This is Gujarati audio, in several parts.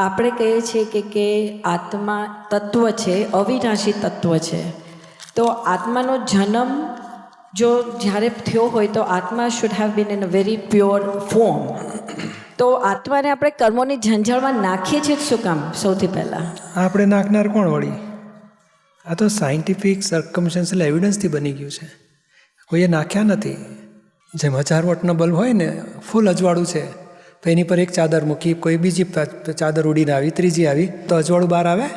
આપણે કહીએ છીએ કે આત્મા તત્વ છે, અવિનાશી તત્વ છે. તો આત્માનો જન્મ જો જ્યારે થયો હોય તો આત્મા should have been in a very pure form. તો આત્માને આપણે કર્મોની ઝંઝાળમાં નાખીએ છીએ શું કામ? સૌથી પહેલાં આપણે નાખનાર કોણ વળી? આ તો સાયન્ટિફિક સર્કમસ્ટન્શિયલ એવિડન્સથી બની ગયું છે. કોઈએ નાખ્યા નથી. જેમ 1000 વોટનો બલ્બ હોય ને, ફૂલ અજવાળું છે તો એની પર એક ચાદર મૂકી, કોઈ બીજી ચાદર ઉડીને આવી, ત્રીજી આવી, તો અજવાળું બહાર આવે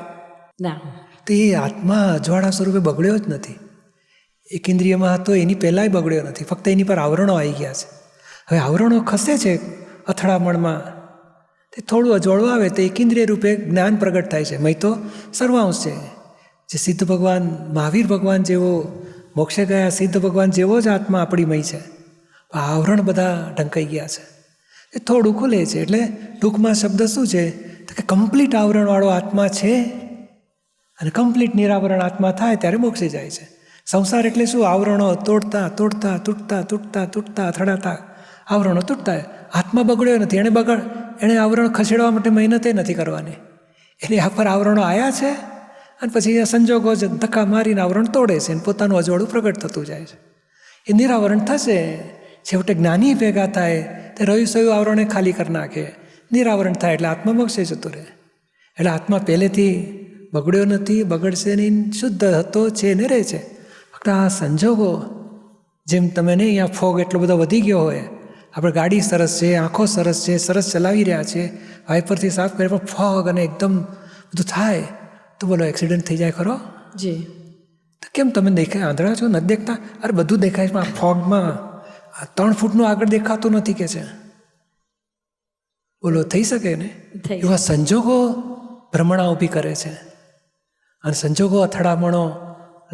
ના. તો એ આત્મા અજવાળા સ્વરૂપે બગડ્યો જ નથી. એક ઇન્દ્રિયમાં હતો એની પહેલાંય બગડ્યો નથી, ફક્ત એની પર આવરણો આવી ગયા છે. હવે આવરણો ખસે છે અથડામણમાં, તે થોડું અજવાળું આવે તો એક ઇન્દ્રિય રૂપે જ્ઞાન પ્રગટ થાય છે. મય તો સર્વાંશ છે. જે સિદ્ધ ભગવાન મહાવીર ભગવાન જેવો, મોક્ષે ગયા સિદ્ધ ભગવાન જેવો જ આત્મા આપણી મય છે. આવરણ બધા ઢંકાઈ ગયા છે, એ થોડું ખુલે છે. એટલે ટૂંકમાં શબ્દ શું છે તો કે કમ્પ્લીટ આવરણવાળો આત્મા છે, અને કમ્પ્લીટ નિરાવરણ આત્મા થાય ત્યારે મોક્ષે જાય છે. સંસાર એટલે શું? આવરણો તોડતા તૂટતા અથડાતા આવરણો તૂટતા. આત્મા બગડ્યો નથી. એણે આવરણ ખસેડવા માટે મહેનતે નથી કરવાની. એની આ પર આવરણો આવ્યા છે, અને પછી સંજોગો જ ધક્કા મારીને આવરણ તોડે છે, અને પોતાનું અજવાળું પ્રગટ થતું જાય છે. એ નિરાવરણ થશે. છેવટે જ્ઞાની ભેગા થાય તે રહ્યું સયું આવરણે ખાલી કરી નાખે, નિરાવરણ થાય એટલે આત્મા મોક્ષે જતો રહે. એટલે આત્મા પહેલેથી બગડ્યો નથી, બગડશે નહીં, શુદ્ધ હતો છે ને રહે છે. ફક્ત આ સંજોગો, જેમ તમે નહીં, અહીંયા ફોગ એટલો બધો વધી ગયો હોય, આપણે ગાડી સરસ છે, આંખો સરસ છે, સરસ ચલાવી રહ્યા છે, વાઇપરથી સાફ કરે, પણ ફોગ અને એકદમ બધું થાય તો બોલો એક્સિડન્ટ થઈ જાય ખરો? જી. તો કેમ તમે દેખાય આંધળા છો, નથી દેખતા? અરે બધું દેખાય છે, આ ફોગમાં 3 ફૂટનું આગળ દેખાતું નથી કે છે. બોલો થઈ શકે ને? એવા સંજોગો ભ્રમણા ઊભી કરે છે, અને સંજોગો અથડામણો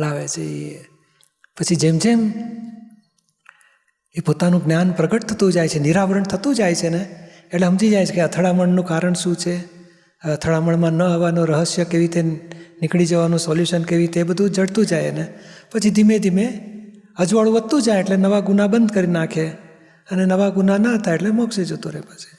લાવે છે. પછી જેમ જેમ એ પોતાનું જ્ઞાન પ્રગટ થતું જાય છે, નિરાવરણ થતું જાય છે ને, એટલે સમજી જાય છે કે અથડામણનું કારણ શું છે, અથડામણમાં ન આવવાનું રહસ્ય કેવી રીતે નીકળી જવાનું, સોલ્યુશન કેવી રીતે, એ બધું જડતું જાય. ને પછી ધીમે ધીમે અજવાળું વધતું જાય એટલે નવા ગુના બંધ કરી નાખે, અને નવા ગુના ના થાય એટલે મોક્ષે જતો રહે પછી.